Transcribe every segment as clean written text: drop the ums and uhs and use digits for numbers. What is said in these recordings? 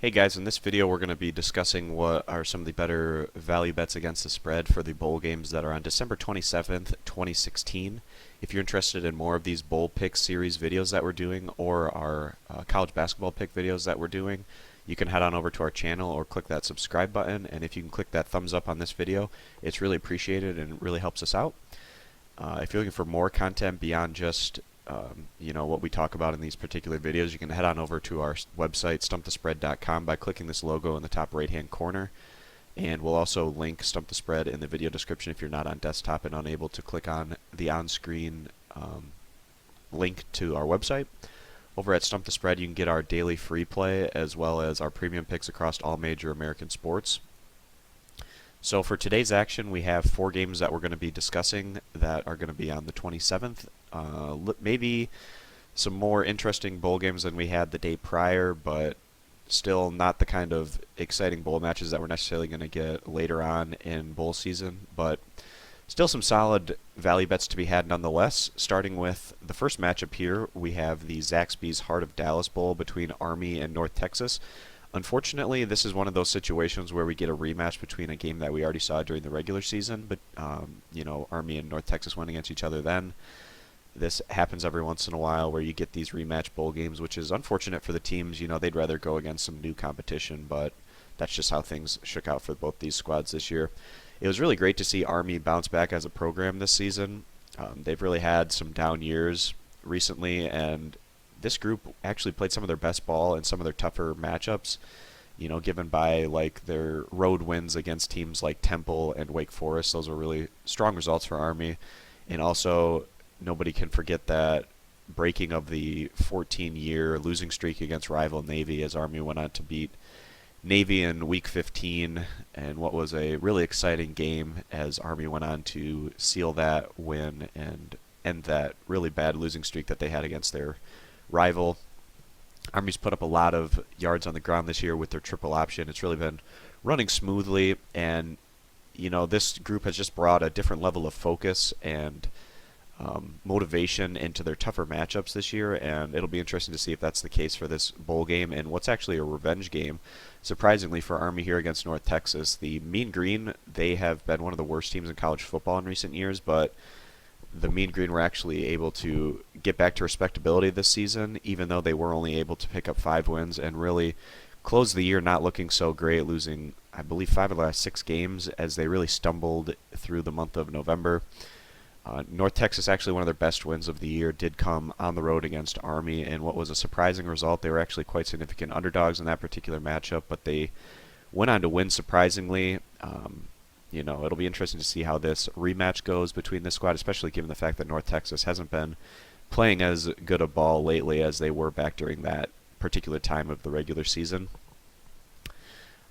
Hey guys, in this video we're going to be discussing what are some of the better value bets against the spread for the bowl games that are on December 27th, 2016. If you're interested in more of these bowl pick series videos that we're doing or our college basketball pick videos that we're doing, you can head on over to our channel or click that subscribe button, and if you can click that thumbs up on this video, it's really appreciated and really helps us out. If you're looking for more content beyond just what we talk about in these particular videos, you can head on over to our website, stumpthespread.com, by clicking this logo in the top right-hand corner. And we'll also link Stump the Spread in the video description if you're not on desktop and unable to click on the on-screen link to our website. Over at Stump the Spread, you can get our daily free play as well as our premium picks across all major American sports. So for today's action, we have 4 games that we're going to be discussing that are going to be on the 27th. Maybe some more interesting bowl games than we had the day prior, but still not the kind of exciting bowl matches that we're necessarily going to get later on in bowl season, but still some solid value bets to be had nonetheless. Starting with the first matchup here, we have the Zaxby's Heart of Dallas Bowl between Army and North Texas. Unfortunately, this is one of those situations where we get a rematch between a game that we already saw during the regular season, but Army and North Texas went against each other then. This happens every once in a while where you get these rematch bowl games, which is unfortunate for the teams. They'd rather go against some new competition, but that's just how things shook out for both these squads this year. It was really great to see Army bounce back as a program this season. They've really had some down years recently, and this group actually played some of their best ball in some of their tougher matchups, given by like their road wins against teams like Temple and Wake Forest. Those were really strong results for Army. And also, nobody can forget that breaking of the 14-year losing streak against rival Navy, as Army went on to beat Navy in Week 15, and what was a really exciting game as Army went on to seal that win and end that really bad losing streak that they had against their rival. Army's put up a lot of yards on the ground this year with their triple option. It's really been running smoothly, and this group has just brought a different level of focus and motivation into their tougher matchups this year, and it'll be interesting to see if that's the case for this bowl game and what's actually a revenge game, surprisingly, for Army here against North Texas. The Mean Green, they have been one of the worst teams in college football in recent years, but the Mean Green were actually able to get back to respectability this season, even though they were only able to pick up 5 wins and really close the year not looking so great, losing, I believe, 5 of the last 6 games as they really stumbled through the month of November. North Texas, actually one of their best wins of the year, did come on the road against Army, and what was a surprising result. They were actually quite significant underdogs in that particular matchup, but they went on to win surprisingly. It'll be interesting to see how this rematch goes between this squad, especially given the fact that North Texas hasn't been playing as good a ball lately as they were back during that particular time of the regular season.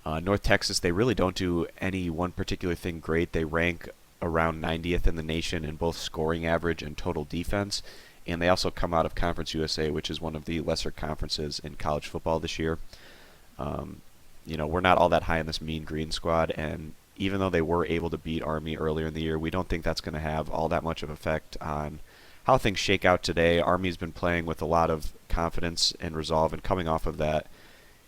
North Texas, they really don't do any one particular thing great. They rank around 90th in the nation in both scoring average and total defense, and they also come out of Conference USA, which is one of the lesser conferences in college football this year. We're not all that high in this Mean Green squad, and even though they were able to beat Army earlier in the year, we don't think that's going to have all that much of effect on how things shake out today. Army's been playing with a lot of confidence and resolve, and coming off of that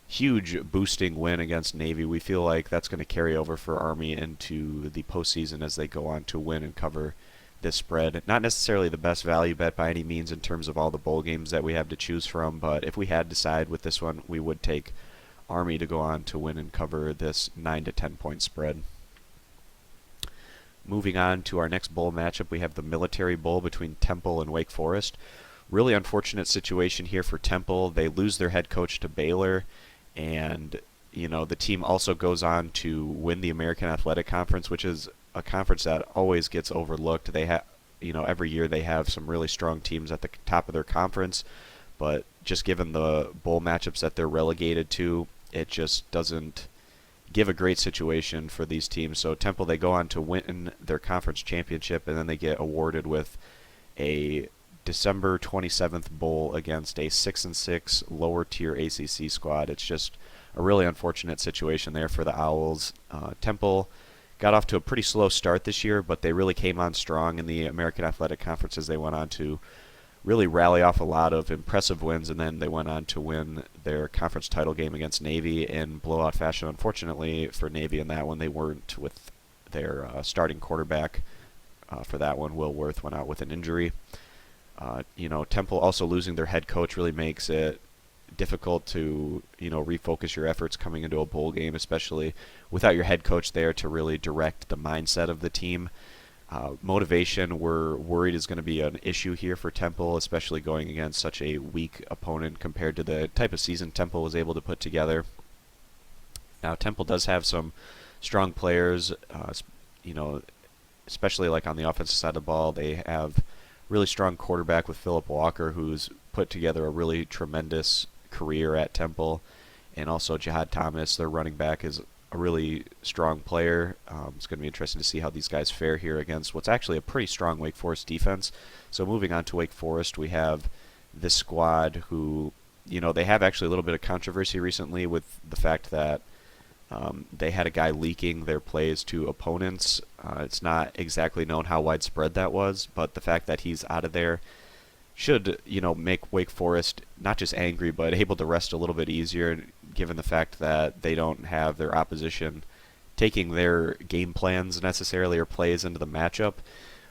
huge boosting win against Navy, we feel like that's going to carry over for Army into the postseason as they go on to win and cover this spread. Not necessarily the best value bet by any means in terms of all the bowl games that we have to choose from, but if we had to decide with this one, we would take Army to go on to win and cover this 9 to 10 point spread. Moving on to our next bowl matchup, we have the Military Bowl between Temple and Wake Forest. Really unfortunate situation here for Temple. They lose their head coach to Baylor, and the team also goes on to win the American Athletic Conference, which is a conference that always gets overlooked. They have, every year they have some really strong teams at the top of their conference, but just given the bowl matchups that they're relegated to, it just doesn't give a great situation for these teams. So Temple, they go on to win their conference championship, and then they get awarded with a December 27th bowl against a 6-6 lower tier ACC squad. It's just a really unfortunate situation there for the Owls. Temple got off to a pretty slow start this year, but they really came on strong in the American Athletic Conference as they went on to really rally off a lot of impressive wins, and then they went on to win their conference title game against Navy in blowout fashion. Unfortunately for Navy in that one, they weren't with their starting quarterback for that one. Will Worth went out with an injury. Temple also losing their head coach really makes it difficult to refocus your efforts coming into a bowl game, especially without your head coach there to really direct the mindset of the team. Motivation, we're worried, is going to be an issue here for Temple, especially going against such a weak opponent compared to the type of season Temple was able to put together. Now, Temple does have some strong players, especially like on the offensive side of the ball. They have really strong quarterback with Philip Walker, who's put together a really tremendous career at Temple, and also Jihad Thomas, their running back, is a really strong player. It's going to be interesting to see how these guys fare here against what's actually a pretty strong Wake Forest defense. So moving on to Wake Forest, we have this squad who, they have actually a little bit of controversy recently with the fact that they had a guy leaking their plays to opponents. It's not exactly known how widespread that was, but the fact that he's out of there should, make Wake Forest not just angry, but able to rest a little bit easier, given the fact that they don't have their opposition taking their game plans necessarily or plays into the matchup.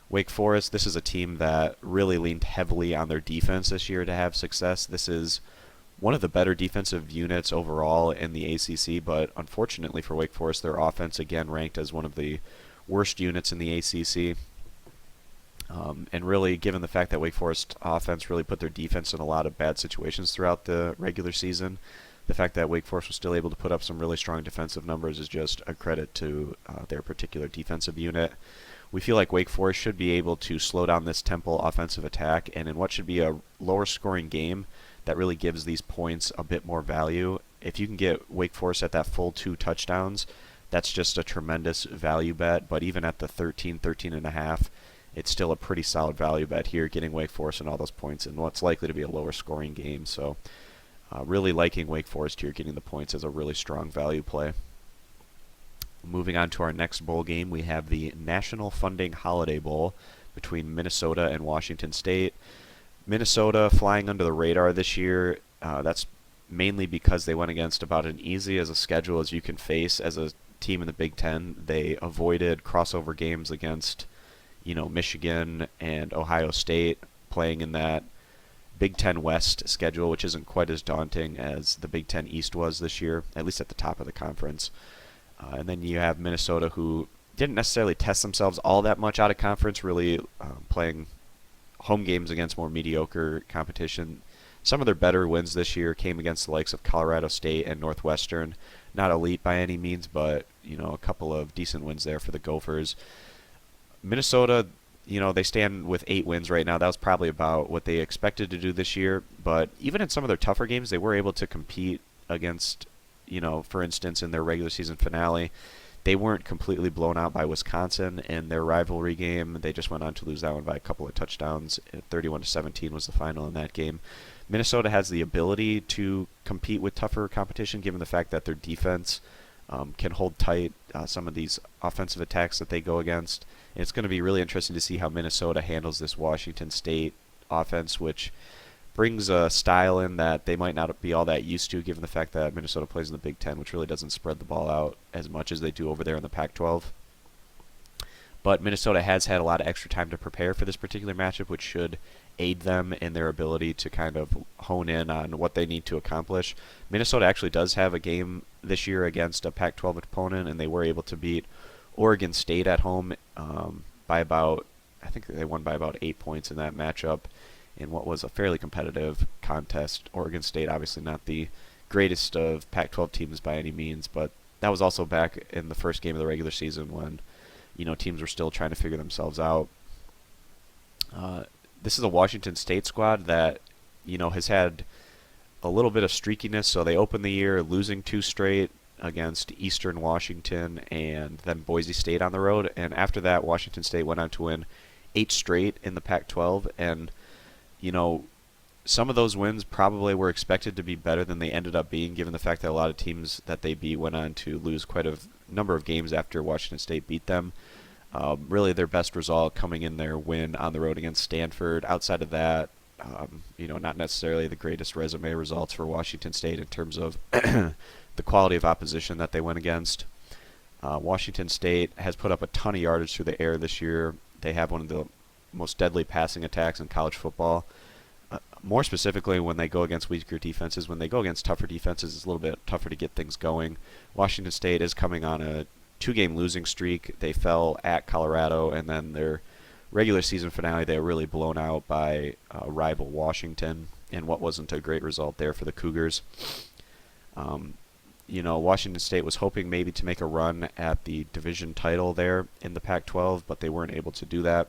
Wake Forest, this is a team that really leaned heavily on their defense this year to have success. This is one of the better defensive units overall in the ACC, but unfortunately for Wake Forest, their offense again ranked as one of the worst units in the ACC. And really, given the fact that Wake Forest offense really put their defense in a lot of bad situations throughout the regular season, the fact that Wake Forest was still able to put up some really strong defensive numbers is just a credit to their particular defensive unit. We feel like Wake Forest should be able to slow down this Temple offensive attack, and in what should be a lower scoring game, that really gives these points a bit more value. If you can get Wake Forest at that full 2 touchdowns, that's just a tremendous value bet. But even at the 13.5, it's still a pretty solid value bet here, getting Wake Forest and all those points in what's likely to be a lower scoring game. So really liking Wake Forest here, getting the points as a really strong value play. Moving on to our next bowl game, we have the National Funding Holiday Bowl between Minnesota and Washington State. Minnesota flying under the radar this year. That's mainly because they went against about as easy as a schedule as you can face as a team in the Big Ten. They avoided crossover games against, Michigan and Ohio State, playing in that Big Ten West schedule, which isn't quite as daunting as the Big Ten East was this year, at least at the top of the conference. And then you have Minnesota, who didn't necessarily test themselves all that much out of conference, really playing home games against more mediocre competition. Some of their better wins this year came against the likes of Colorado State and Northwestern. Not elite by any means, but a couple of decent wins there for the Gophers. Minnesota, they stand with 8 wins right now. That was probably about what they expected to do this year. But even in some of their tougher games, they were able to compete against, for instance, in their regular season finale, they weren't completely blown out by Wisconsin in their rivalry game. They just went on to lose that one by a couple of touchdowns. 31-17 was the final in that game. Minnesota has the ability to compete with tougher competition, given the fact that their defense can hold tight some of these offensive attacks that they go against. And it's going to be really interesting to see how Minnesota handles this Washington State offense, which brings a style in that they might not be all that used to, given the fact that Minnesota plays in the Big Ten, which really doesn't spread the ball out as much as they do over there in the Pac-12. But Minnesota has had a lot of extra time to prepare for this particular matchup, which should aid them in their ability to kind of hone in on what they need to accomplish. Minnesota actually does have a game this year against a Pac-12 opponent, and they were able to beat Oregon State at home by about, I think they won by about 8 points in that matchup in what was a fairly competitive contest. Oregon State, obviously not the greatest of Pac-12 teams by any means, but that was also back in the first game of the regular season when, teams were still trying to figure themselves out. This is a Washington State squad that, has had a little bit of streakiness. So they opened the year losing 2 straight against Eastern Washington and then Boise State on the road. And after that, Washington State went on to win 8 straight in the Pac-12. And some of those wins probably were expected to be better than they ended up being, given the fact that a lot of teams that they beat went on to lose quite a number of games after Washington State beat them. Really their best result coming in their win on the road against Stanford. Outside of that, not necessarily the greatest resume results for Washington State in terms of the quality of opposition that they went against. Washington State has put up a ton of yardage through the air this year. They have one of the most deadly passing attacks in college football. More specifically, when they go against weaker defenses, when they go against tougher defenses, it's a little bit tougher to get things going. Washington State is coming on a 2-game losing streak. They fell at Colorado, and then their regular season finale, they were really blown out by rival Washington, and what wasn't a great result there for the Cougars. Washington State was hoping maybe to make a run at the division title there in the Pac-12, but they weren't able to do that.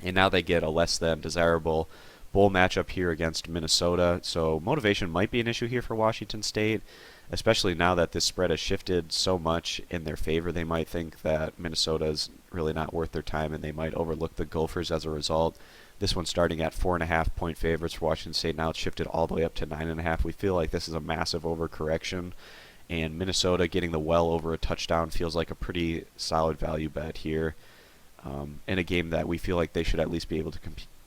And now they get a less than desirable bowl matchup here against Minnesota. So motivation might be an issue here for Washington State, especially now that this spread has shifted so much in their favor. They might think that Minnesota is really not worth their time, and they might overlook the Gophers as a result. This one starting at 4.5-point favorites for Washington State. Now it's shifted all the way up to 9.5. We feel like this is a massive overcorrection, and Minnesota getting the well over a touchdown feels like a pretty solid value bet here in a game that we feel like they should at least be able to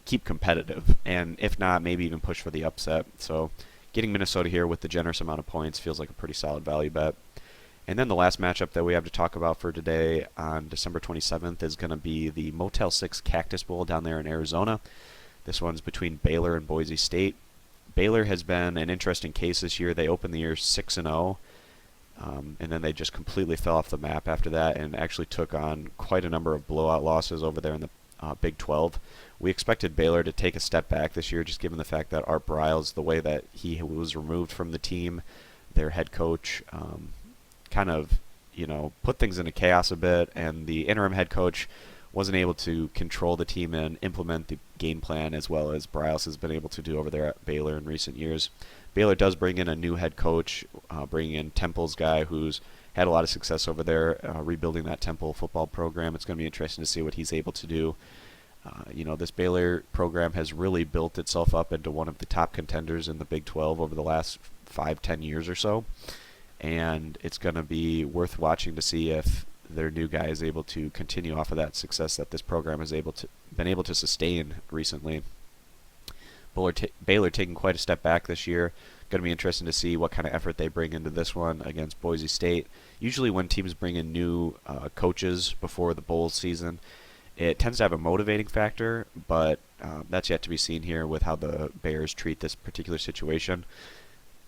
keep competitive, and if not, maybe even push for the upset. So getting Minnesota here with the generous amount of points feels like a pretty solid value bet. And then the last matchup that we have to talk about for today on December 27th is going to be the Motel 6 Cactus Bowl down there in Arizona. This one's between Baylor and Boise State. Baylor has been an interesting case this year. They opened the year 6-0, and then they just completely fell off the map after that and actually took on quite a number of blowout losses over there in the Big 12. We expected Baylor to take a step back this year, just given the fact that Art Briles, the way that he was removed from the team, their head coach, kind of, put things into chaos a bit, and the interim head coach wasn't able to control the team and implement the game plan as well as Briles has been able to do over there at Baylor in recent years. Baylor does bring in a new head coach, bringing in Temple's guy who's had a lot of success over there, rebuilding that Temple football program. It's going to be interesting to see what he's able to do. This Baylor program has really built itself up into one of the top contenders in the Big 12 over the last 5-10 years or so. And it's going to be worth watching to see if their new guy is able to continue off of that success that this program has been able to sustain recently. Baylor taking quite a step back this year. Going to be interesting to see what kind of effort they bring into this one against Boise State. Usually when teams bring in new coaches before the bowl season, it tends to have a motivating factor, but that's yet to be seen here with how the Bears treat this particular situation.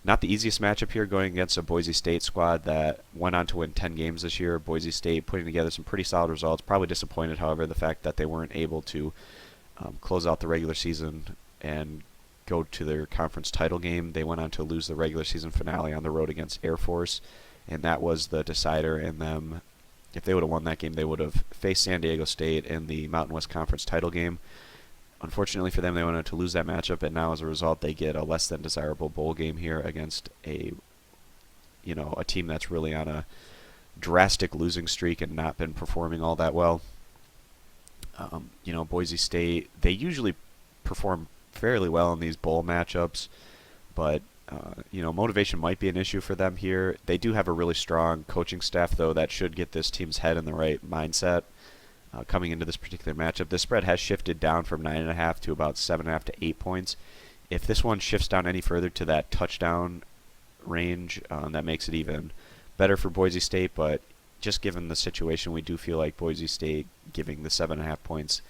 Not the easiest matchup here, going against a Boise State squad that went on to win 10 games this year. Boise State putting together some pretty solid results. Probably disappointed, however, the fact that they weren't able to close out the regular season and go to their conference title game. They went on to lose the regular season finale on the road against Air Force, and that was the decider in them. If they would have won that game, they would have faced San Diego State in the Mountain West Conference title game. Unfortunately for them, they went on to lose that matchup, and now as a result, they get a less than desirable bowl game here against a team that's really on a drastic losing streak and not been performing all that well. Boise State, they usually perform fairly well in these bowl matchups, but motivation might be an issue for them here. They do have a really strong coaching staff, though, that should get this team's head in the right mindset coming into this particular matchup. The spread has shifted down from 9.5 to about 7.5 to 8 points. If this one shifts down any further to that touchdown range, that makes it even better for Boise State, but just given the situation, we do feel like Boise State giving the 7.5 points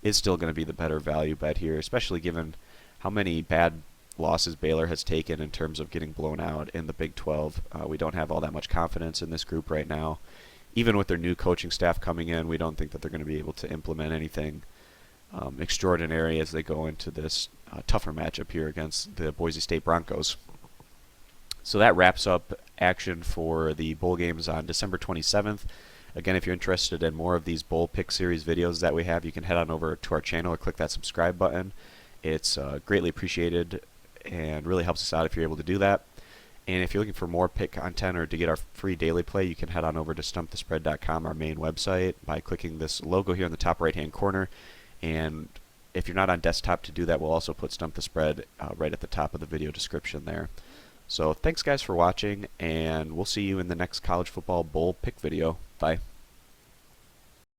is still going to be the better value bet here, especially given how many bad losses Baylor has taken in terms of getting blown out in the Big 12. We don't have all that much confidence in this group right now. Even with their new coaching staff coming in, we don't think that they're going to be able to implement anything extraordinary as they go into this tougher matchup here against the Boise State Broncos. So that wraps up action for the bowl games on December 27th. Again, if you're interested in more of these bowl pick series videos that we have, you can head on over to our channel or click that subscribe button. It's greatly appreciated and really helps us out if you're able to do that. And if you're looking for more pick content or to get our free daily play, you can head on over to stumpthespread.com, our main website, by clicking this logo here in the top right-hand corner. And if you're not on desktop to do that, we'll also put Stump the Spread right at the top of the video description there. So thanks, guys, for watching, and we'll see you in the next college football bowl pick video. Bye.